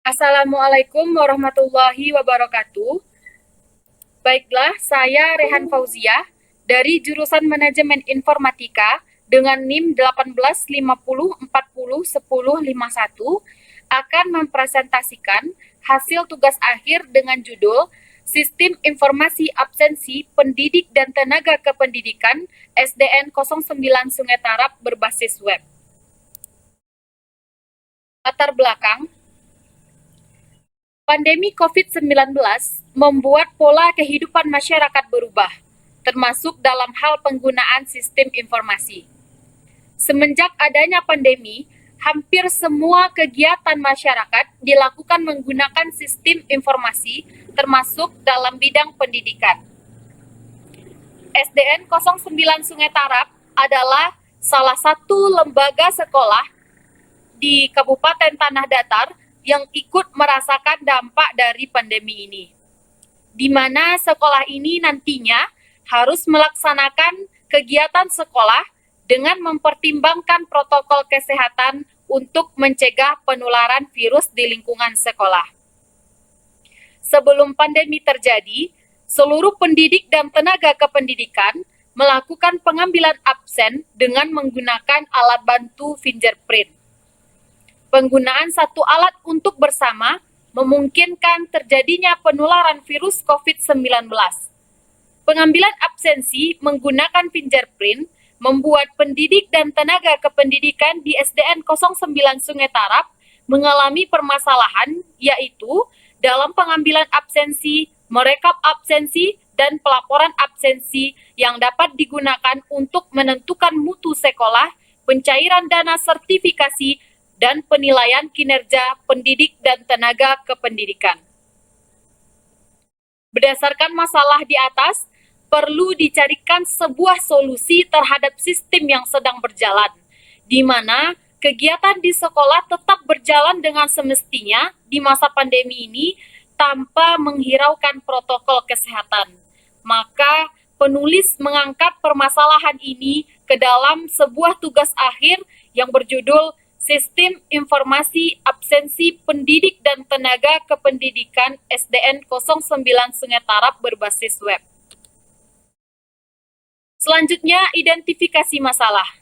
Assalamualaikum warahmatullahi wabarakatuh. Baiklah, saya Rehan Fauzia dari jurusan Manajemen Informatika dengan NIM 1850401051 akan mempresentasikan hasil tugas akhir dengan judul Sistem Informasi Absensi Pendidik dan Tenaga Kependidikan SDN 09 Sungai Tarap berbasis web. Latar belakang, pandemi COVID-19 membuat pola kehidupan masyarakat berubah, termasuk dalam hal penggunaan sistem informasi. Semenjak adanya pandemi, hampir semua kegiatan masyarakat dilakukan menggunakan sistem informasi, termasuk dalam bidang pendidikan. SDN 09 Sungai Tarap adalah salah satu lembaga sekolah di Kabupaten Tanah Datar yang ikut merasakan dampak dari pandemi ini, di mana sekolah ini nantinya harus melaksanakan kegiatan sekolah dengan mempertimbangkan protokol kesehatan untuk mencegah penularan virus di lingkungan sekolah. Sebelum pandemi terjadi, seluruh pendidik dan tenaga kependidikan melakukan pengambilan absen dengan menggunakan alat bantu fingerprint. Penggunaan satu alat untuk bersama memungkinkan terjadinya penularan virus COVID-19. Pengambilan absensi menggunakan fingerprint membuat pendidik dan tenaga kependidikan di SDN 09 Sungai Tarap mengalami permasalahan, yaitu dalam pengambilan absensi, merekap absensi, dan pelaporan absensi yang dapat digunakan untuk menentukan mutu sekolah, pencairan dana sertifikasi, dan penilaian kinerja pendidik dan tenaga kependidikan. Berdasarkan masalah di atas, perlu dicarikan sebuah solusi terhadap sistem yang sedang berjalan, di mana kegiatan di sekolah tetap berjalan dengan semestinya di masa pandemi ini tanpa menghiraukan protokol kesehatan. Maka, penulis mengangkat permasalahan ini ke dalam sebuah tugas akhir yang berjudul Sistem Informasi Absensi Pendidik dan Tenaga Kependidikan SDN 09 Sungai Tarap berbasis web. Selanjutnya, identifikasi masalah.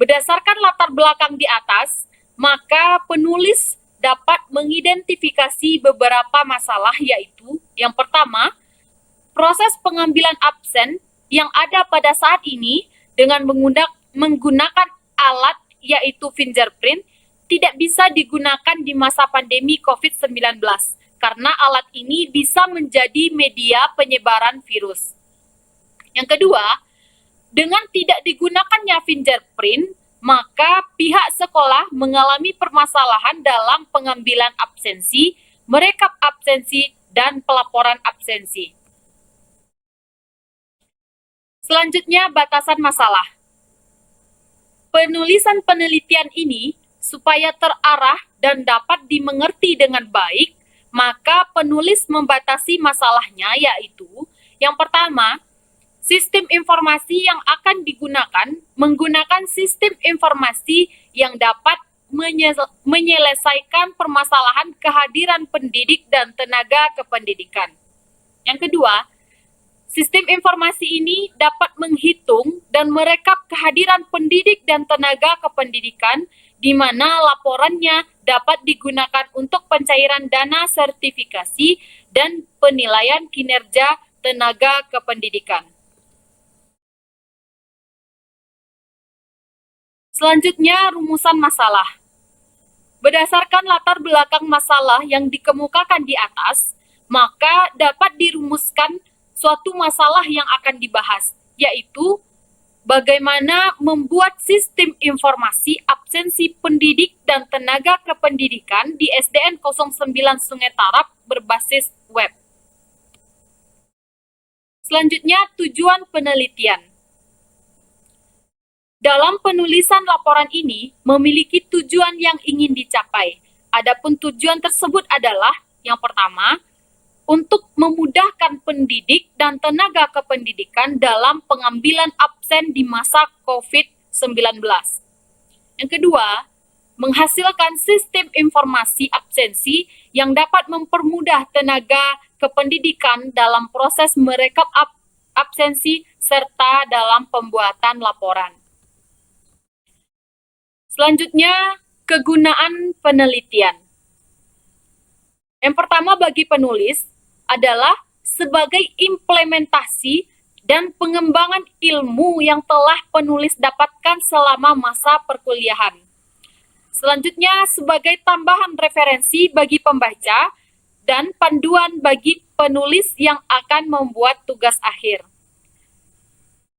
Berdasarkan latar belakang di atas, maka penulis dapat mengidentifikasi beberapa masalah, yaitu yang pertama, proses pengambilan absen yang ada pada saat ini dengan menggunakan alat yaitu fingerprint tidak bisa digunakan di masa pandemi COVID-19 karena alat ini bisa menjadi media penyebaran virus. Yang kedua, dengan tidak digunakannya fingerprint, maka pihak sekolah mengalami permasalahan dalam pengambilan absensi, merekap absensi, dan pelaporan absensi. Selanjutnya, batasan masalah. Penulisan penelitian ini supaya terarah dan dapat dimengerti dengan baik, maka penulis membatasi masalahnya, yaitu yang pertama, sistem informasi yang akan digunakan menggunakan sistem informasi yang dapat menyelesaikan permasalahan kehadiran pendidik dan tenaga kependidikan. Yang kedua, sistem informasi ini dapat menghitung dan merekap kehadiran pendidik dan tenaga kependidikan di mana laporannya dapat digunakan untuk pencairan dana sertifikasi dan penilaian kinerja tenaga kependidikan. Selanjutnya, rumusan masalah. Berdasarkan latar belakang masalah yang dikemukakan di atas, maka dapat dirumuskan suatu masalah yang akan dibahas, yaitu bagaimana membuat sistem informasi absensi pendidik dan tenaga kependidikan di SDN 09 Sungai Tarap berbasis web. Selanjutnya, tujuan penelitian. Dalam penulisan laporan ini memiliki tujuan yang ingin dicapai. Adapun tujuan tersebut adalah yang pertama, untuk memudahkan pendidik dan tenaga kependidikan dalam pengambilan absen di masa COVID-19. Yang kedua, menghasilkan sistem informasi absensi yang dapat mempermudah tenaga kependidikan dalam proses merekap absensi serta dalam pembuatan laporan. Selanjutnya, kegunaan penelitian. Yang pertama bagi penulis adalah sebagai implementasi dan pengembangan ilmu yang telah penulis dapatkan selama masa perkuliahan. Selanjutnya, sebagai tambahan referensi bagi pembaca dan panduan bagi penulis yang akan membuat tugas akhir.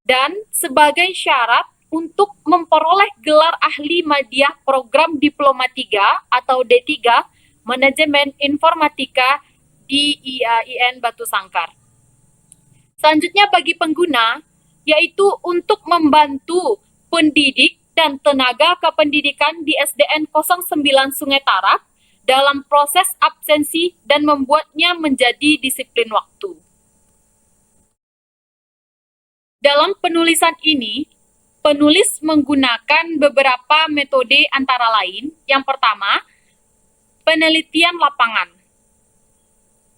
Dan sebagai syarat untuk memperoleh gelar ahli madya program Diploma 3 atau D3 Manajemen Informatika di IAIN Batu Sangkar. Selanjutnya bagi pengguna, yaitu untuk membantu pendidik dan tenaga kependidikan di SDN 09 Sungai Tarap dalam proses absensi dan membuatnya menjadi disiplin waktu. Dalam penulisan ini, penulis menggunakan beberapa metode antara lain. Yang pertama, penelitian lapangan.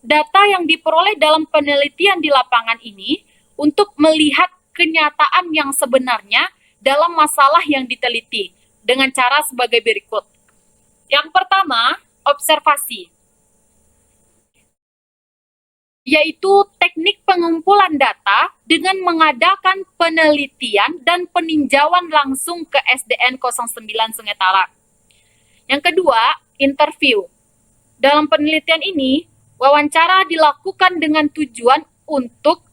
Data yang diperoleh dalam penelitian di lapangan ini untuk melihat kenyataan yang sebenarnya dalam masalah yang diteliti dengan cara sebagai berikut. Yang pertama, observasi, yaitu teknik pengumpulan data dengan mengadakan penelitian dan peninjauan langsung ke SDN 09 Sungai Tarap. Yang kedua, interview. Dalam penelitian ini, wawancara dilakukan dengan tujuan untuk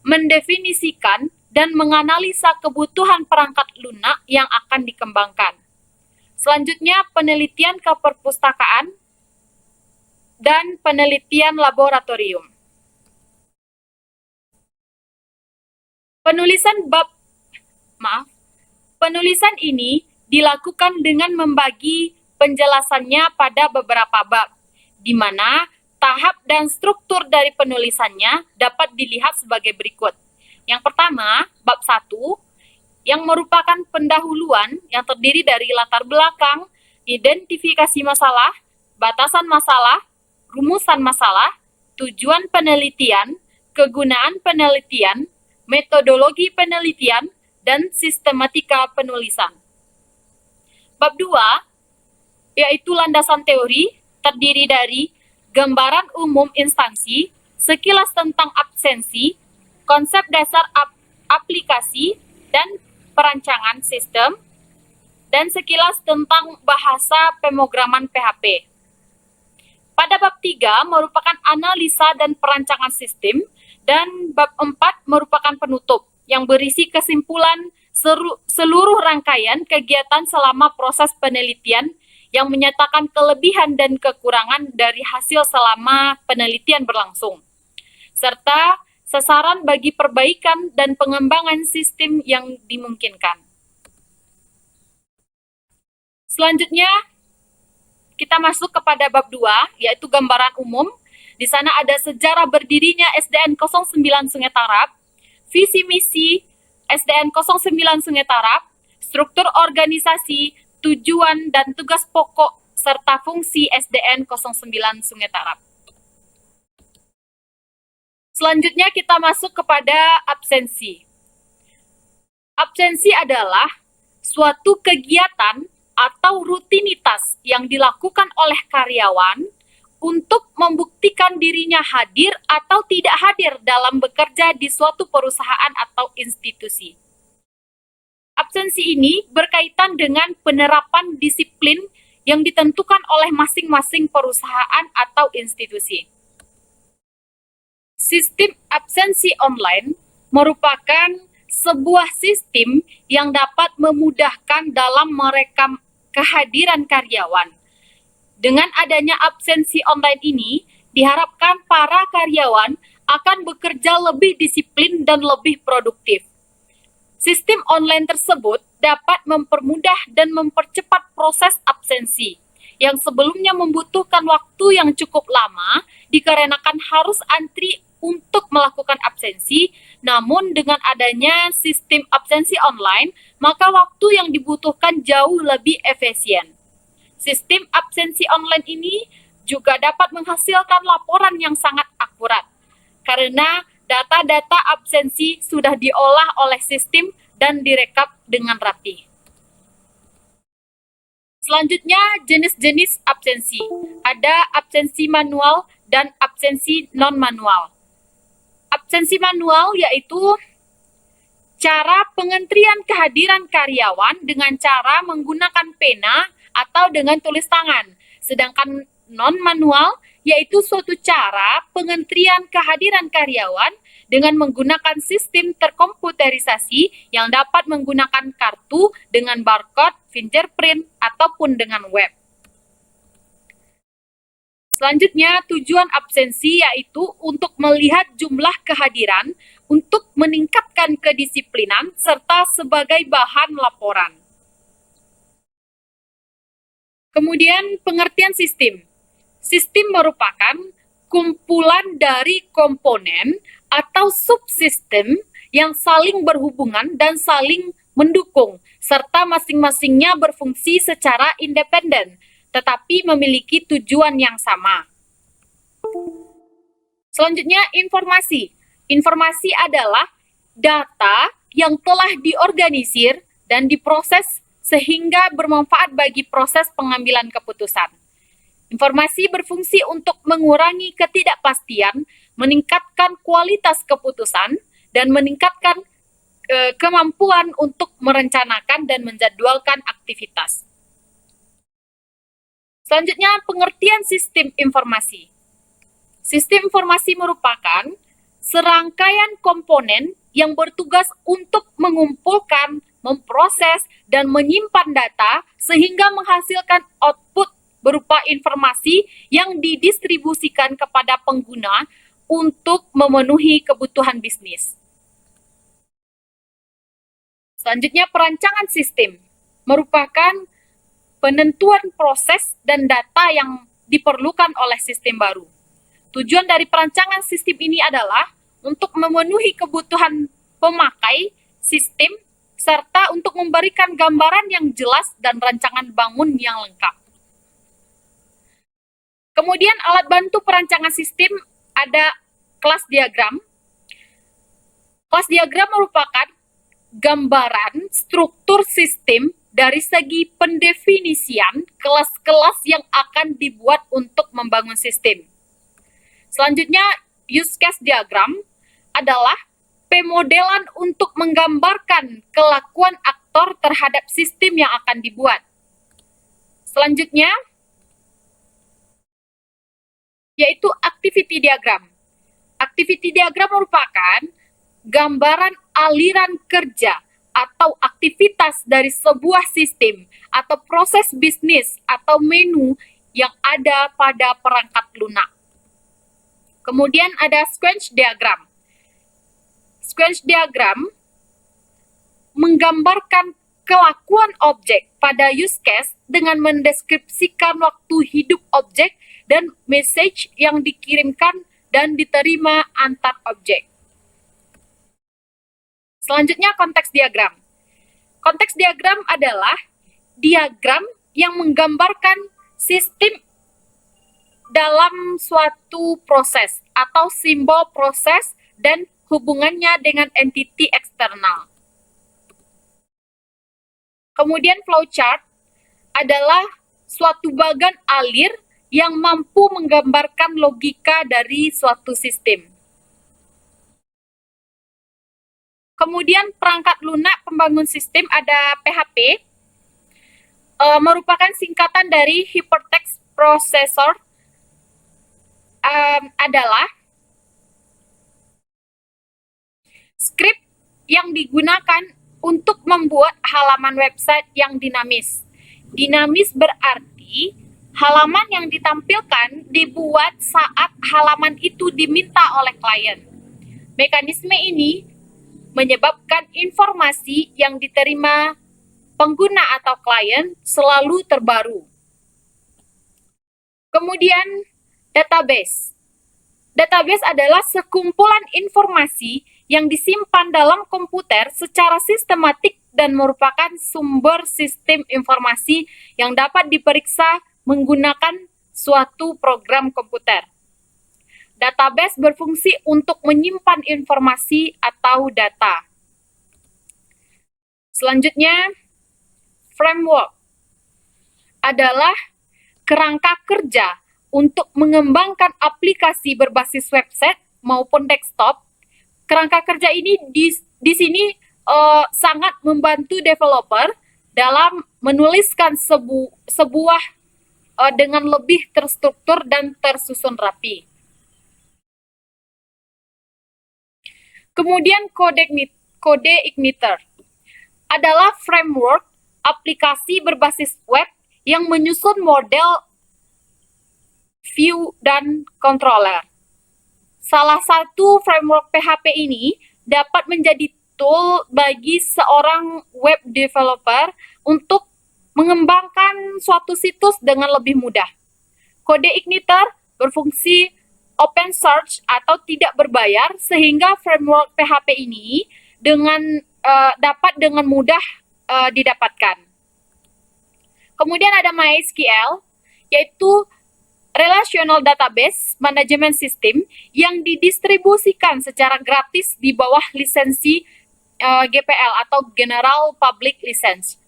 mendefinisikan dan menganalisa kebutuhan perangkat lunak yang akan dikembangkan. Selanjutnya, penelitian keperpustakaan dan penelitian laboratorium. Penulisan ini dilakukan dengan membagi penjelasannya pada beberapa bab, di mana tahap dan struktur dari penulisannya dapat dilihat sebagai berikut. Yang pertama, bab 1, yang merupakan pendahuluan yang terdiri dari latar belakang, identifikasi masalah, batasan masalah, rumusan masalah, tujuan penelitian, kegunaan penelitian, metodologi penelitian, dan sistematika penulisan. Bab 2, yaitu landasan teori, terdiri dari gambaran umum instansi, sekilas tentang absensi, konsep dasar aplikasi dan perancangan sistem, dan sekilas tentang bahasa pemrograman PHP. Pada bab 3 merupakan analisa dan perancangan sistem, dan bab 4 merupakan penutup yang berisi kesimpulan seluruh rangkaian kegiatan selama proses penelitian yang menyatakan kelebihan dan kekurangan dari hasil selama penelitian berlangsung, serta sasaran bagi perbaikan dan pengembangan sistem yang dimungkinkan. Selanjutnya, kita masuk kepada bab 2, yaitu gambaran umum. Di sana ada sejarah berdirinya SDN 09 Sungai Tarap, visi misi SDN 09 Sungai Tarap, struktur organisasi, tujuan dan tugas pokok, serta fungsi SDN 09 Sungai Tarap. Selanjutnya kita masuk kepada absensi. Absensi adalah suatu kegiatan atau rutinitas yang dilakukan oleh karyawan untuk membuktikan dirinya hadir atau tidak hadir dalam bekerja di suatu perusahaan atau institusi. Absensi ini berkaitan dengan penerapan disiplin yang ditentukan oleh masing-masing perusahaan atau institusi. Sistem absensi online merupakan sebuah sistem yang dapat memudahkan dalam merekam kehadiran karyawan. Dengan adanya absensi online ini, diharapkan para karyawan akan bekerja lebih disiplin dan lebih produktif. Sistem online tersebut dapat mempermudah dan mempercepat proses absensi, yang sebelumnya membutuhkan waktu yang cukup lama dikarenakan harus antri untuk melakukan absensi. Namun dengan adanya sistem absensi online, maka waktu yang dibutuhkan jauh lebih efisien. Sistem absensi online ini juga dapat menghasilkan laporan yang sangat akurat, karena data-data absensi sudah diolah oleh sistem dan direkap dengan rapi. Selanjutnya, jenis-jenis absensi. Ada absensi manual dan absensi non-manual. Absensi manual yaitu cara pengentrian kehadiran karyawan dengan cara menggunakan pena atau dengan tulis tangan. Sedangkan non-manual yaitu suatu cara pengentrian kehadiran karyawan dengan menggunakan sistem terkomputerisasi yang dapat menggunakan kartu dengan barcode, fingerprint, ataupun dengan web. Selanjutnya, tujuan absensi yaitu untuk melihat jumlah kehadiran untuk meningkatkan kedisiplinan serta sebagai bahan laporan. Kemudian, pengertian sistem. Sistem merupakan kumpulan dari komponen atau subsistem yang saling berhubungan dan saling mendukung, serta masing-masingnya berfungsi secara independen, tetapi memiliki tujuan yang sama. Selanjutnya, informasi. Informasi adalah data yang telah diorganisir dan diproses sehingga bermanfaat bagi proses pengambilan keputusan. Informasi berfungsi untuk mengurangi ketidakpastian, meningkatkan kualitas keputusan, dan meningkatkan kemampuan untuk merencanakan dan menjadwalkan aktivitas. Selanjutnya, pengertian sistem informasi. Sistem informasi merupakan serangkaian komponen yang bertugas untuk mengumpulkan, memproses, dan menyimpan data sehingga menghasilkan output berupa informasi yang didistribusikan kepada pengguna untuk memenuhi kebutuhan bisnis. Selanjutnya, perancangan sistem merupakan penentuan proses dan data yang diperlukan oleh sistem baru. Tujuan dari perancangan sistem ini adalah untuk memenuhi kebutuhan pemakai sistem serta untuk memberikan gambaran yang jelas dan rancangan bangun yang lengkap. Kemudian alat bantu perancangan sistem ada kelas diagram. Kelas diagram merupakan gambaran struktur sistem dari segi pendefinisian kelas-kelas yang akan dibuat untuk membangun sistem. Selanjutnya, use case diagram adalah pemodelan untuk menggambarkan kelakuan aktor terhadap sistem yang akan dibuat. Selanjutnya, yaitu activity diagram. Activity diagram merupakan gambaran aliran kerja atau aktivitas dari sebuah sistem atau proses bisnis atau menu yang ada pada perangkat lunak. Kemudian ada sequence diagram. Sequence diagram menggambarkan kelakuan objek pada use case dengan mendeskripsikan waktu hidup objek dan message yang dikirimkan dan diterima antar objek. Selanjutnya, konteks diagram. Konteks diagram adalah diagram yang menggambarkan sistem dalam suatu proses atau simbol proses dan hubungannya dengan entiti eksternal. Kemudian flowchart adalah suatu bagan alir yang mampu menggambarkan logika dari suatu sistem. Kemudian perangkat lunak pembangun sistem ada PHP, merupakan singkatan dari Hypertext Processor, adalah skrip yang digunakan untuk membuat halaman website yang dinamis. Dinamis berarti halaman yang ditampilkan dibuat saat halaman itu diminta oleh klien. Mekanisme ini menyebabkan informasi yang diterima pengguna atau klien selalu terbaru. Kemudian, database. Database adalah sekumpulan informasi yang disimpan dalam komputer secara sistematik dan merupakan sumber sistem informasi yang dapat diperiksa menggunakan suatu program komputer. Database berfungsi untuk menyimpan informasi atau data. Selanjutnya, framework adalah kerangka kerja untuk mengembangkan aplikasi berbasis website maupun desktop. Kerangka kerja ini di sini sangat membantu developer dalam menuliskan sebuah dengan lebih terstruktur dan tersusun rapi. Kemudian Code Igniter adalah framework aplikasi berbasis web yang menyusun model view dan controller. Salah satu framework PHP ini dapat menjadi tool bagi seorang web developer untuk mengembangkan suatu situs dengan lebih mudah. Code Igniter berfungsi open source atau tidak berbayar, sehingga framework PHP ini dapat dengan mudah didapatkan. Kemudian ada MySQL, yaitu Relational Database Management System yang didistribusikan secara gratis di bawah lisensi GPL atau General Public License,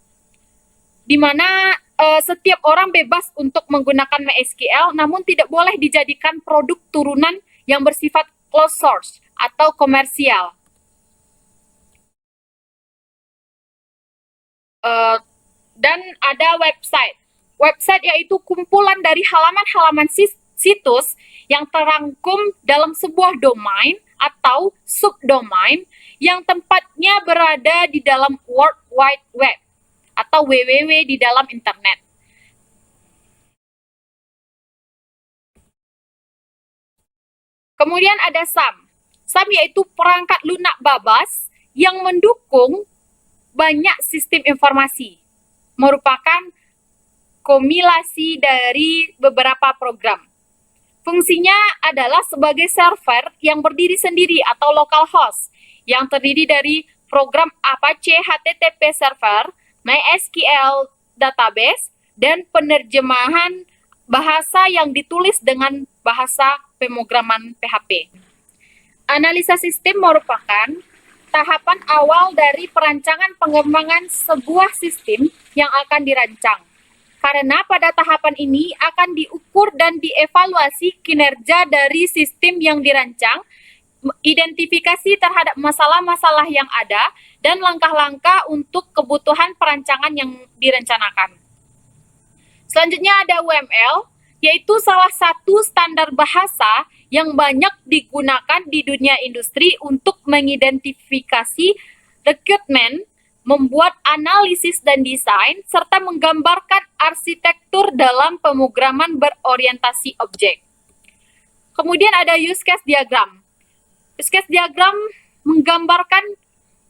di mana setiap orang bebas untuk menggunakan MySQL, namun tidak boleh dijadikan produk turunan yang bersifat closed source atau komersial. Dan ada website. Website yaitu kumpulan dari halaman-halaman situs yang terangkum dalam sebuah domain atau subdomain yang tempatnya berada di dalam World Wide Web atau WWW di dalam internet. Kemudian ada SAM. SAM yaitu perangkat lunak babas yang mendukung banyak sistem informasi, merupakan kompilasi dari beberapa program. Fungsinya adalah sebagai server yang berdiri sendiri atau local host yang terdiri dari program Apache HTTP server, MySQL database, dan penerjemahan bahasa yang ditulis dengan bahasa pemrograman PHP. Analisa sistem merupakan tahapan awal dari perancangan pengembangan sebuah sistem yang akan dirancang. Karena pada tahapan ini akan diukur dan dievaluasi kinerja dari sistem yang dirancang, identifikasi terhadap masalah-masalah yang ada, dan langkah-langkah untuk kebutuhan perancangan yang direncanakan. Selanjutnya ada UML, yaitu salah satu standar bahasa yang banyak digunakan di dunia industri untuk mengidentifikasi requirement, membuat analisis dan desain, serta menggambarkan arsitektur dalam pemrograman berorientasi objek. Kemudian ada use case diagram. Use case diagram menggambarkan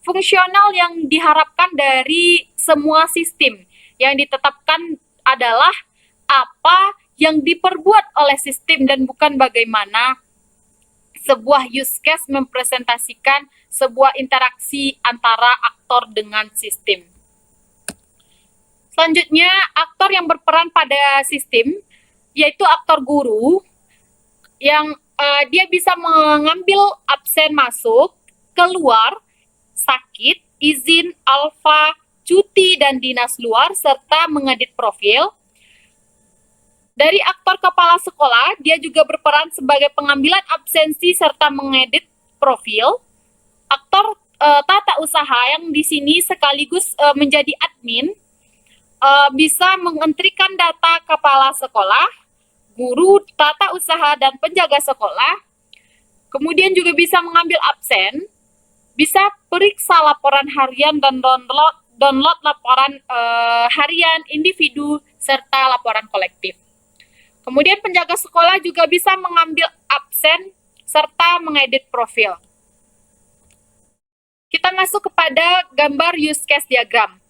fungsional yang diharapkan dari semua sistem. Yang ditetapkan adalah apa yang diperbuat oleh sistem dan bukan bagaimana sebuah use case mempresentasikan sebuah interaksi antara aktor dengan sistem. Selanjutnya, aktor yang berperan pada sistem, yaitu aktor guru, yang dia bisa mengambil absen masuk, keluar, sakit, izin, alfa, cuti, dan dinas luar, serta mengedit profil. Dari aktor kepala sekolah, dia juga berperan sebagai pengambilan absensi serta mengedit profil. Aktor tata usaha yang di sini sekaligus menjadi admin, bisa mengentrikan data kepala sekolah, guru, tata usaha, dan penjaga sekolah. Kemudian juga bisa mengambil absen, bisa periksa laporan harian dan download laporan harian individu serta laporan kolektif. Kemudian penjaga sekolah juga bisa mengambil absen serta mengedit profil. Kita masuk kepada gambar use case diagram.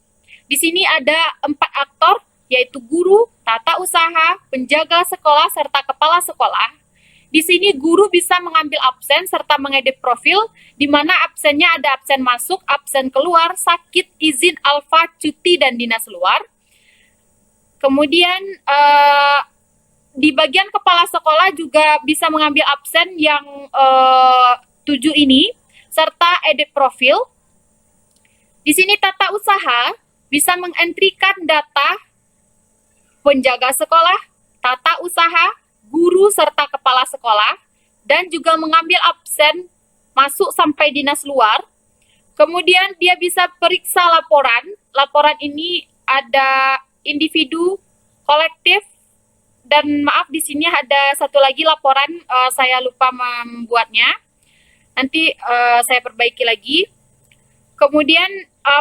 Di sini ada 4 aktor, yaitu guru, tata usaha, penjaga sekolah, serta kepala sekolah, Di sini guru bisa mengambil absen serta mengedit profil, di mana absennya ada absen masuk, absen keluar, sakit, izin, alfa, cuti, dan dinas luar. Kemudian di bagian kepala sekolah juga bisa mengambil absen yang 7 ini, serta edit profil. Di sini tata usaha bisa mengentrikan data penjaga sekolah, tata usaha, guru, serta kepala sekolah, dan juga mengambil absen masuk sampai dinas luar. Kemudian dia bisa periksa laporan. Laporan ini ada individu, kolektif, dan maaf di sini ada satu lagi laporan saya lupa membuatnya. Nanti saya perbaiki lagi. Kemudian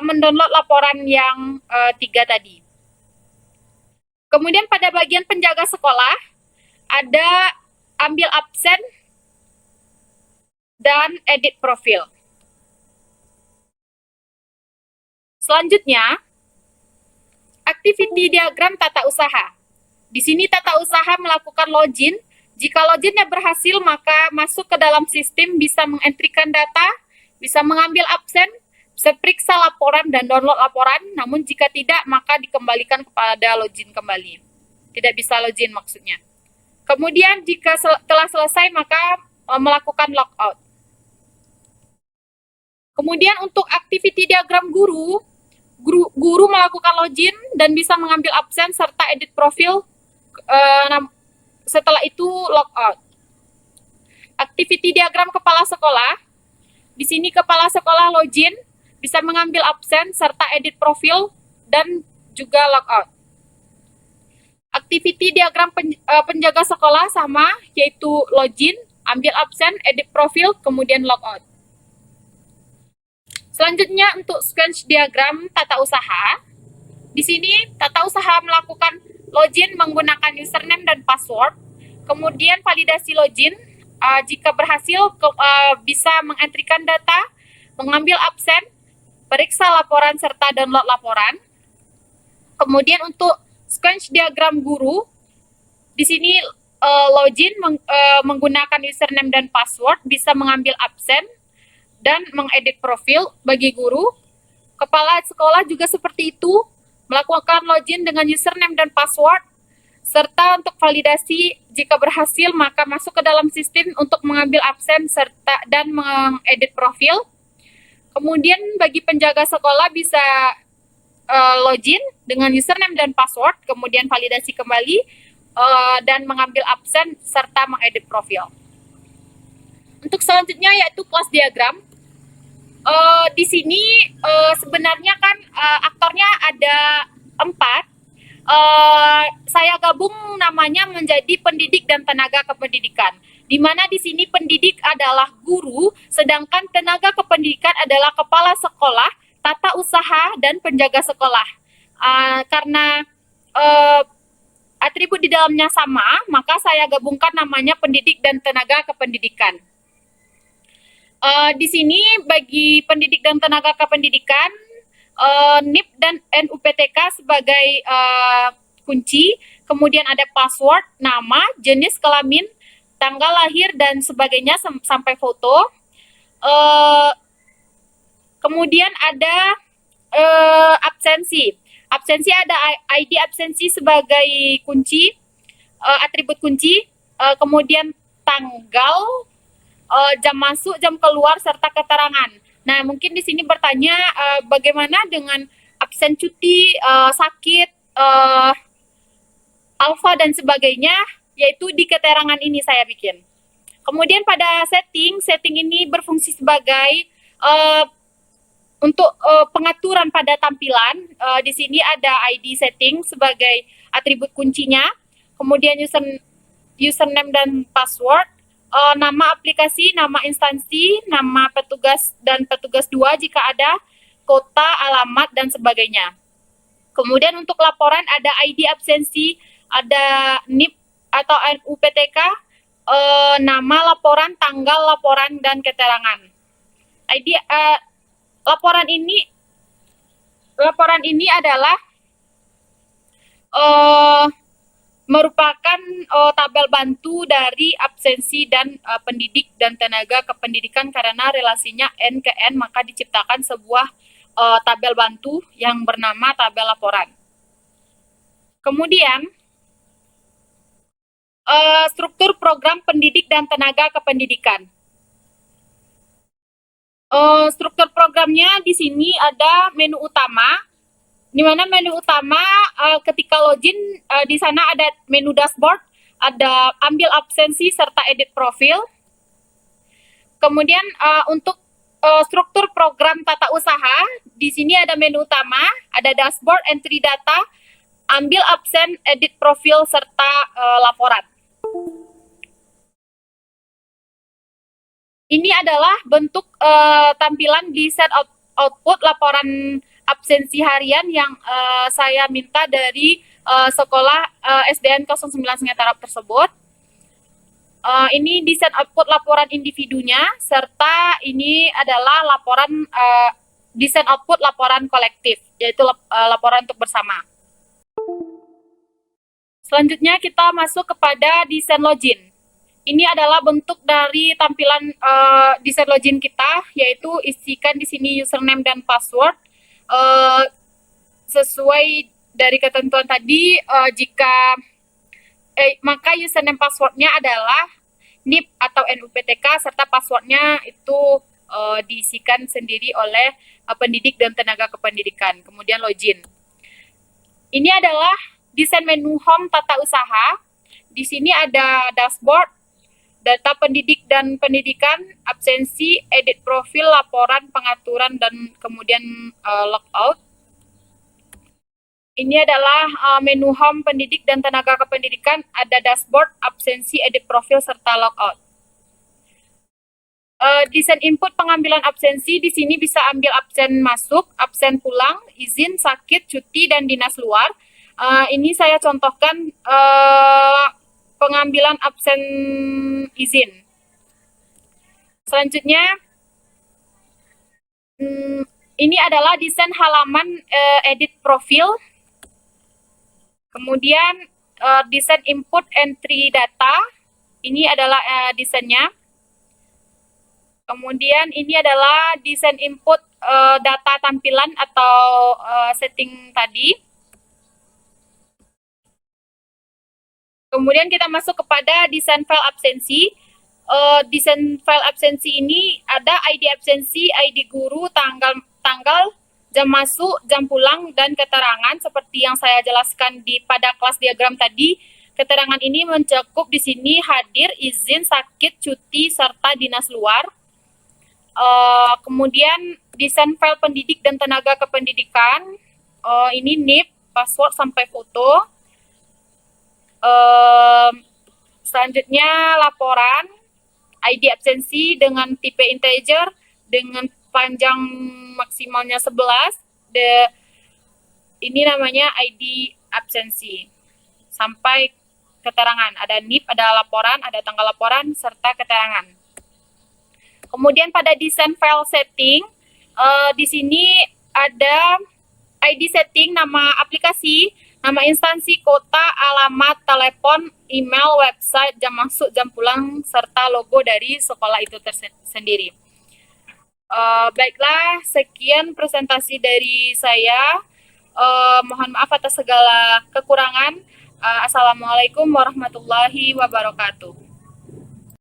mendownload laporan yang 3 tadi. Kemudian pada bagian penjaga sekolah ada ambil absen dan edit profil. Selanjutnya, activity diagram tata usaha. Di sini tata usaha melakukan login. Jika loginnya berhasil, maka masuk ke dalam sistem, bisa mengentrikan data, bisa mengambil absen, bisa periksa laporan dan download laporan. Namun jika tidak, maka dikembalikan kepada login kembali. Tidak bisa login maksudnya. Kemudian jika telah selesai, maka melakukan logout. Kemudian untuk activity diagram guru melakukan login dan bisa mengambil absen serta edit profil. Setelah itu logout. Activity diagram kepala sekolah. Di sini kepala sekolah login, bisa mengambil absen serta edit profil dan juga logout. Activity diagram penjaga sekolah sama, yaitu login, ambil absen, edit profil, kemudian logout. Selanjutnya untuk sequence diagram tata usaha. Di sini tata usaha melakukan login menggunakan username dan password. Kemudian validasi login. Jika berhasil bisa mengentrikan data, mengambil absen, periksa laporan serta download laporan. Kemudian untuk sequence diagram guru, di sini login menggunakan username dan password, bisa mengambil absen dan mengedit profil bagi guru. Kepala sekolah juga seperti itu, melakukan login dengan username dan password, serta untuk validasi jika berhasil maka masuk ke dalam sistem untuk mengambil absen serta dan mengedit profil. Kemudian bagi penjaga sekolah bisa login dengan username dan password, kemudian validasi kembali dan mengambil absen serta mengedit profil. Untuk selanjutnya yaitu kelas diagram. Di sini sebenarnya kan aktornya ada 4. Saya gabung namanya menjadi pendidik dan tenaga kependidikan, di mana di sini pendidik adalah guru, sedangkan tenaga kependidikan adalah kepala sekolah, tata usaha, dan penjaga sekolah. Karena atribut di dalamnya sama, maka saya gabungkan namanya pendidik dan tenaga kependidikan. Di sini bagi pendidik dan tenaga kependidikan, NIP dan NUPTK sebagai kunci, kemudian ada password, nama, jenis kelamin, tanggal lahir, dan sebagainya sampai foto. Kemudian ada absensi. Absensi ada ID absensi sebagai kunci, atribut kunci, kemudian tanggal, jam masuk, jam keluar, serta keterangan. Nah, mungkin di sini bertanya bagaimana dengan absen cuti, sakit, alfa, dan sebagainya, yaitu di keterangan ini saya bikin. Kemudian pada setting ini berfungsi sebagai untuk pengaturan pada tampilan. Di sini ada ID setting sebagai atribut kuncinya, kemudian username dan password, nama aplikasi, nama instansi, nama petugas dan petugas 2 jika ada, kota, alamat, dan sebagainya. Kemudian untuk laporan ada ID absensi, ada NIP atau NUPTK, nama laporan, tanggal laporan, dan keterangan. ID laporan ini adalah merupakan tabel bantu dari absensi dan pendidik dan tenaga kependidikan karena relasinya N ke N, maka diciptakan sebuah tabel bantu yang bernama tabel laporan. Kemudian struktur program pendidik dan tenaga kependidikan. Struktur programnya di sini ada menu utama, di mana menu utama ketika login di sana ada menu dashboard, ada ambil absensi serta edit profil. Kemudian untuk struktur program tata usaha, di sini ada menu utama, ada dashboard, entry data, ambil absen, edit profil serta laporan. Ini adalah bentuk tampilan di set output laporan absensi harian yang saya minta dari sekolah SDN 09 Sungai Tarap tersebut. Ini desain output laporan individunya, serta ini adalah laporan desain output laporan kolektif, yaitu laporan untuk bersama. Selanjutnya kita masuk kepada desain login. Ini adalah bentuk dari tampilan desain login kita, yaitu isikan di sini username dan password. Sesuai dari ketentuan tadi, maka username passwordnya adalah NIP atau NUPTK, serta passwordnya itu diisikan sendiri oleh pendidik dan tenaga kependidikan. Kemudian login. Ini adalah desain menu home tata usaha. Di sini ada dashboard, data pendidik dan pendidikan, absensi, edit profil, laporan, pengaturan, dan kemudian logout. Ini adalah menu home pendidik dan tenaga kependidikan, ada dashboard, absensi, edit profil, serta logout. Desain input pengambilan absensi, di sini bisa ambil absen masuk, absen pulang, izin, sakit, cuti, dan dinas luar. Ini saya contohkan pengambilan absen izin. Selanjutnya, ini adalah desain halaman edit profil. Kemudian desain input entry data. Ini adalah desainnya. Kemudian ini adalah desain input data tampilan atau setting tadi. Kemudian kita masuk kepada desain file absensi. Desain file absensi ini ada ID absensi, ID guru, tanggal, jam masuk, jam pulang, dan keterangan seperti yang saya jelaskan pada kelas diagram tadi. Keterangan ini mencakup di sini hadir, izin, sakit, cuti, serta dinas luar. Kemudian desain file pendidik dan tenaga kependidikan. Ini NIP, password sampai foto. Selanjutnya laporan, ID absensi dengan tipe integer dengan panjang maksimalnya 11. Ini namanya ID absensi. Sampai keterangan, ada NIP, ada laporan, ada tanggal laporan, serta keterangan. Kemudian pada desain file setting, di sini ada ID setting, nama aplikasi, nama instansi, kota, alamat, telepon, email, website, jam masuk, jam pulang, serta logo dari sekolah itu sendiri. Baiklah, sekian presentasi dari saya. Mohon maaf atas segala kekurangan. Assalamualaikum warahmatullahi wabarakatuh.